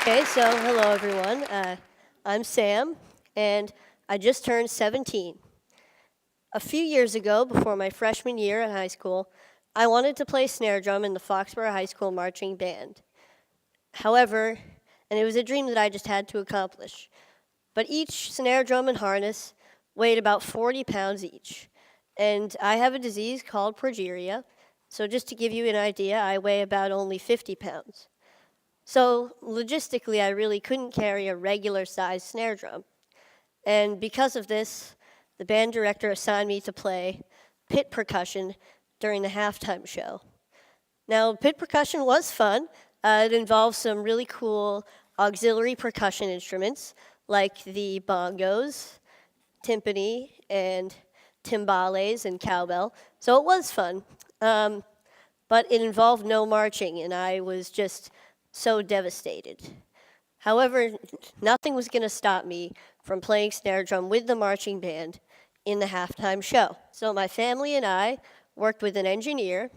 Okay, so hello everyone. I'm Sam, and I just turned 17. A few years ago, before my freshman year in high school, I wanted to play snare drum in the Foxborough High School marching band. However, and it was a dream that I just had to accomplish, but each snare drum and harness weighed about 40 pounds each. And I have a disease called progeria, so just to give you an idea, I weigh about only 50 pounds. So logistically, I really couldn't carry a regular sized snare drum. And because of this, the band director assigned me to play pit percussion during the halftime show. Now, pit percussion was fun. It involved some really cool auxiliary percussion instruments like the bongos, timpani, and timbales and cowbell. So it was fun. But it involved no marching, and I was just so devastated. However, nothing was going to stop me from playing snare drum with the marching band in the halftime show. So my family and I worked with an engineer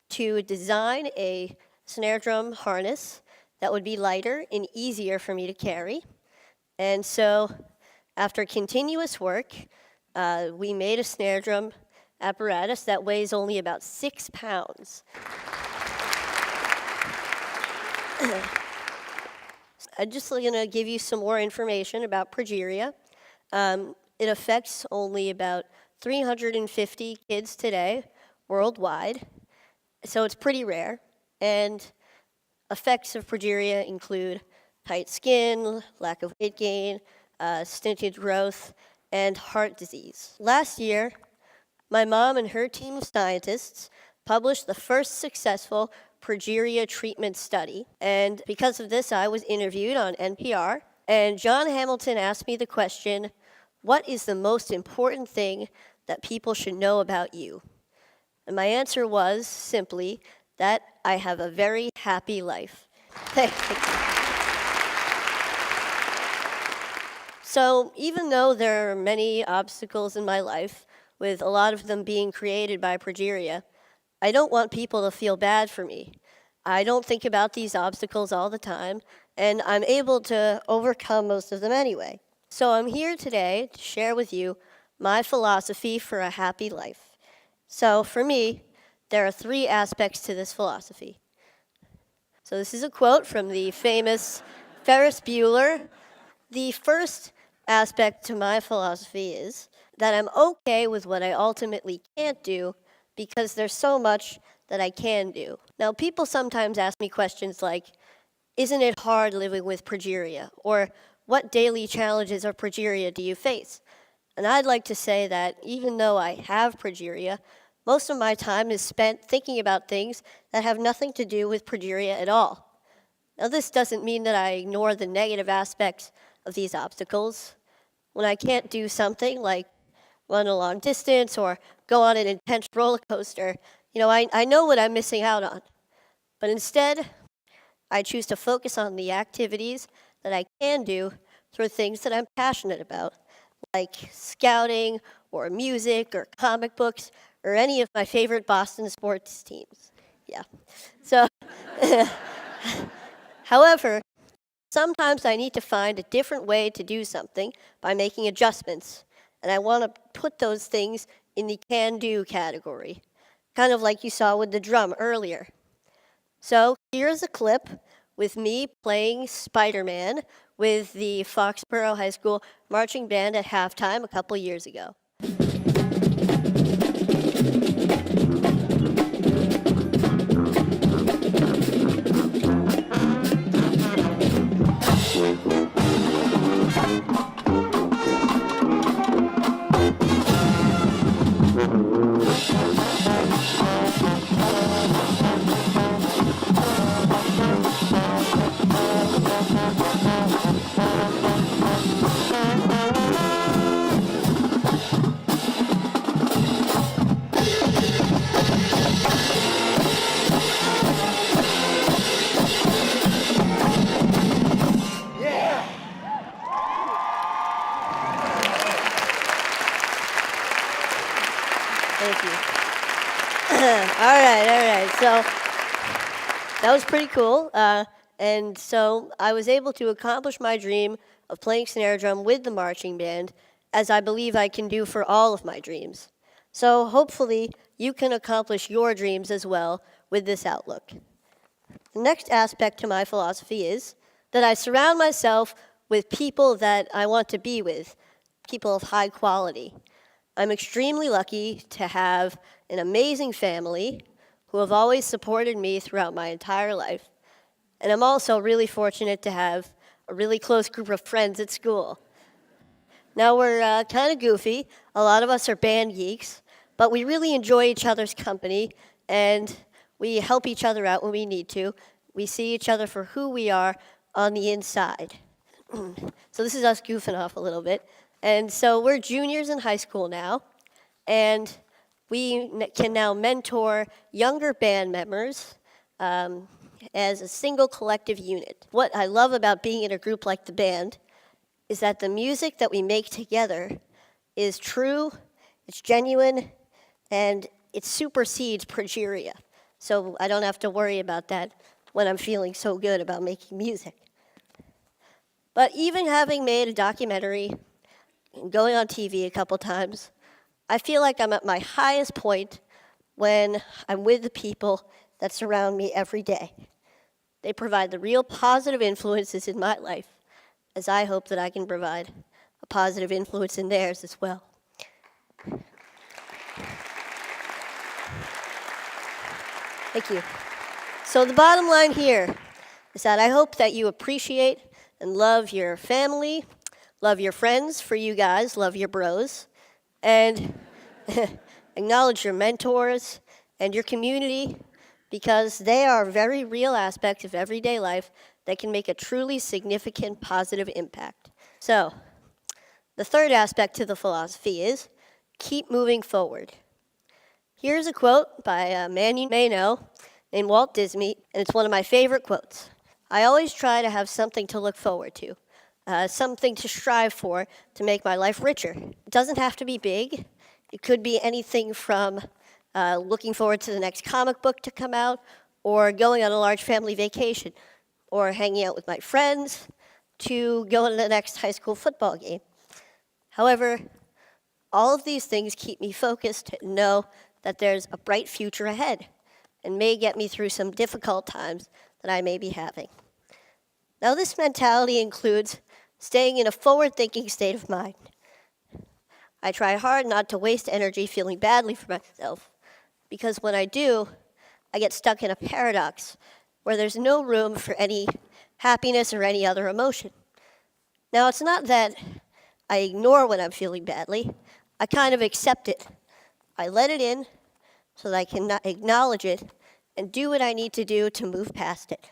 to design a snare drum harness that would be lighter and easier for me to carry. And so after continuous work, we made a snare drum apparatus that weighs only about 6 pounds. I'm just going to give you some more information about progeria. It affects only about 350 kids today worldwide, so it's pretty rare. And effects of progeria include tight skin, lack of weight gain, stunted growth, and heart disease. Last year, my mom and her team of scientists published the first successful progeria treatment study. And because of this, I was interviewed on NPR. And John Hamilton asked me the question, what is the most important thing that people should know about you? And my answer was simply that I have a very happy life. So even though there are many obstacles in my life, with a lot of them being created by progeria, I don't want people to feel bad for me. I don't think about these obstacles all the time, and I'm able to overcome most of them anyway. So I'm here today to share with you my philosophy for a happy life. So for me, there are 3 aspects to this philosophy. So this is a quote from the famous Ferris Bueller. The first aspect to my philosophy is that I'm okay with what I ultimately can't do because there's so much that I can do. Now, people sometimes ask me questions like, isn't it hard living with progeria? Or what daily challenges of progeria do you face? And I'd like to say that even though I have progeria, most of my time is spent thinking about things that have nothing to do with progeria at all. Now, this doesn't mean that I ignore the negative aspects of these obstacles. When I can't do something like run a long distance or go on an intense roller coaster, I know what I'm missing out on. But instead, I choose to focus on the activities that I can do through things that I'm passionate about, like scouting or music or comic books or any of my favorite Boston sports teams. Yeah. So, however, sometimes I need to find a different way to do something by making adjustments. And I want to put those things in the can-do category, kind of like you saw with the drum earlier. So here's a clip with me playing Spider-Man with the Foxborough High School marching band at halftime a couple years ago. Thank you. All right. So that was pretty cool. And so I was able to accomplish my dream of playing snare drum with the marching band, as I believe I can do for all of my dreams. So hopefully you can accomplish your dreams as well with this outlook. The next aspect to my philosophy is that I surround myself with people that I want to be with, people of high quality. I'm extremely lucky to have an amazing family who have always supported me throughout my entire life. And I'm also really fortunate to have a really close group of friends at school. Now, we're kind of goofy. A lot of us are band geeks, but we really enjoy each other's company, and we help each other out when we need to. We see each other for who we are on the inside. So this is us goofing off a little bit. And so we're juniors in high school now, and we can now mentor younger band members as a single collective unit. What I love about being in a group like the band is that the music that we make together is true, it's genuine, and it supersedes progeria. So I don't have to worry about that when I'm feeling so good about making music. But even having made a documentary and going on TV a couple times, I feel like I'm at my highest point when I'm with the people that surround me every day. They provide the real positive influences in my life, as I hope that I can provide a positive influence in theirs as well. Thank you. So the bottom line here is that I hope that you appreciate and love your family, love your friends, for you guys, love your bros, and acknowledge your mentors and your community, because they are very real aspects of everyday life that can make a truly significant positive impact. So, the third aspect to the philosophy is keep moving forward. Here's a quote by a man you may know named Walt Disney, and it's one of my favorite quotes. I always try to have something to look forward to, something to strive for to make my life richer. It doesn't have to be big. It could be anything from looking forward to the next comic book to come out, or going on a large family vacation, or hanging out with my friends, to going to the next high school football game. However, all of these things keep me focused and know that there's a bright future ahead and may get me through some difficult times that I may be having. Now, this mentality includes staying in a forward-thinking state of mind. I try hard not to waste energy feeling badly for myself, because when I do, I get stuck in a paradox where there's no room for any happiness or any other emotion. Now, it's not that I ignore when I'm feeling badly. I kind of accept it. I let it in so that I can acknowledge it and do what I need to do to move past it.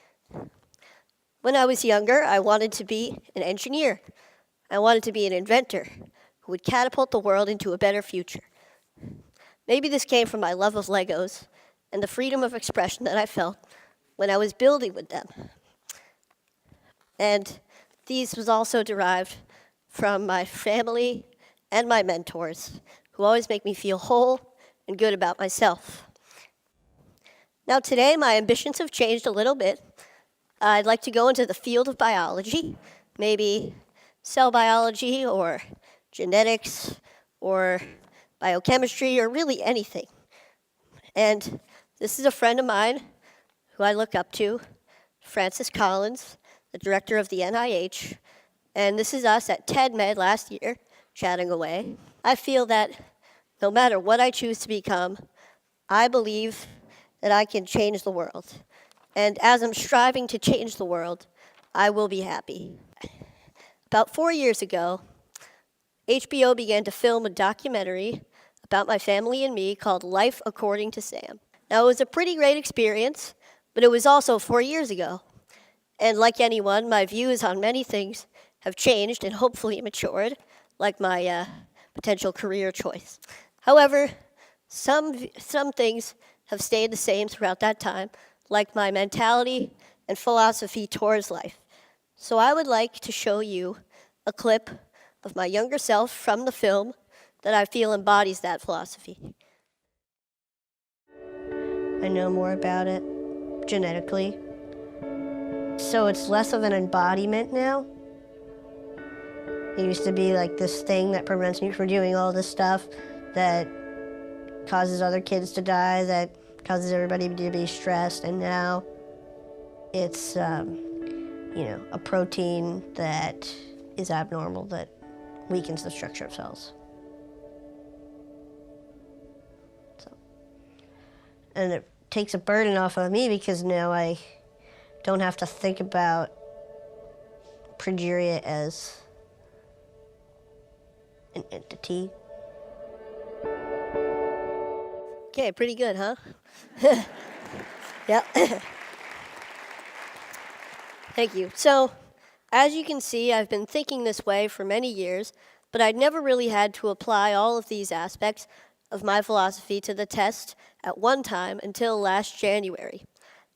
When I was younger, I wanted to be an engineer. I wanted to be an inventor who would catapult the world into a better future. Maybe this came from my love of Legos and the freedom of expression that I felt when I was building with them. And these was also derived from my family and my mentors, who always make me feel whole and good about myself. Now today, my ambitions have changed a little bit. I'd like to go into the field of biology, maybe cell biology or genetics or biochemistry or really anything. And this is a friend of mine who I look up to, Francis Collins, the director of the NIH, and this is us at TEDMed last year, chatting away. I feel that no matter what I choose to become, I believe that I can change the world. And as I'm striving to change the world, I will be happy. About 4 years ago, HBO began to film a documentary about my family and me called Life According to Sam. Now, it was a pretty great experience, but it was also 4 years ago. And like anyone, my views on many things have changed and hopefully matured, like my potential career choice. However, some things have stayed the same throughout that time, like my mentality and philosophy towards life. So I would like to show you a clip of my younger self from the film that I feel embodies that philosophy. I know more about it genetically So it's less of an embodiment now. It used to be like this thing that prevents me from doing all this stuff that causes other kids to die, that causes everybody to be stressed, and now it's, a protein that is abnormal, that weakens the structure of cells. So, and it takes a burden off of me because now I don't have to think about progeria as an entity. Okay, pretty good, huh? Yep. Thank you. So, as you can see, I've been thinking this way for many years, but I'd never really had to apply all of these aspects of my philosophy to the test at one time until last January.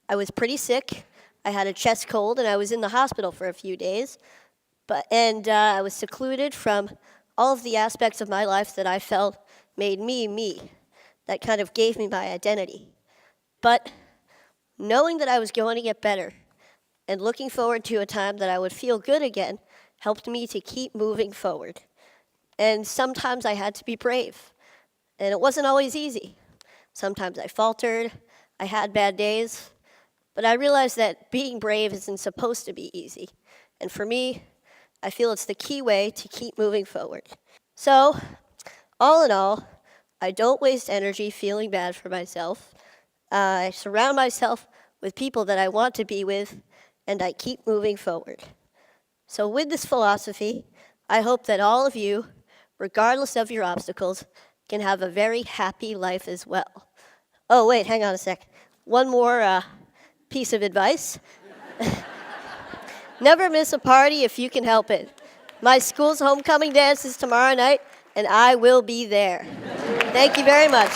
I was pretty sick. I had a chest cold, and I was in the hospital for a few days. I was secluded from all of the aspects of my life that I felt made me, me. That kind of gave me my identity. But knowing that I was going to get better and looking forward to a time that I would feel good again helped me to keep moving forward. And sometimes I had to be brave. And it wasn't always easy. Sometimes I faltered, I had bad days, but I realized that being brave isn't supposed to be easy. And for me, I feel it's the key way to keep moving forward. So, all in all, I don't waste energy feeling bad for myself. I surround myself with people that I want to be with, and I keep moving forward. So with this philosophy, I hope that all of you, regardless of your obstacles, can have a very happy life as well. Oh, wait, hang on a sec. One more piece of advice. Never miss a party if you can help it. My school's homecoming dance is tomorrow night, and I will be there. Thank you very much.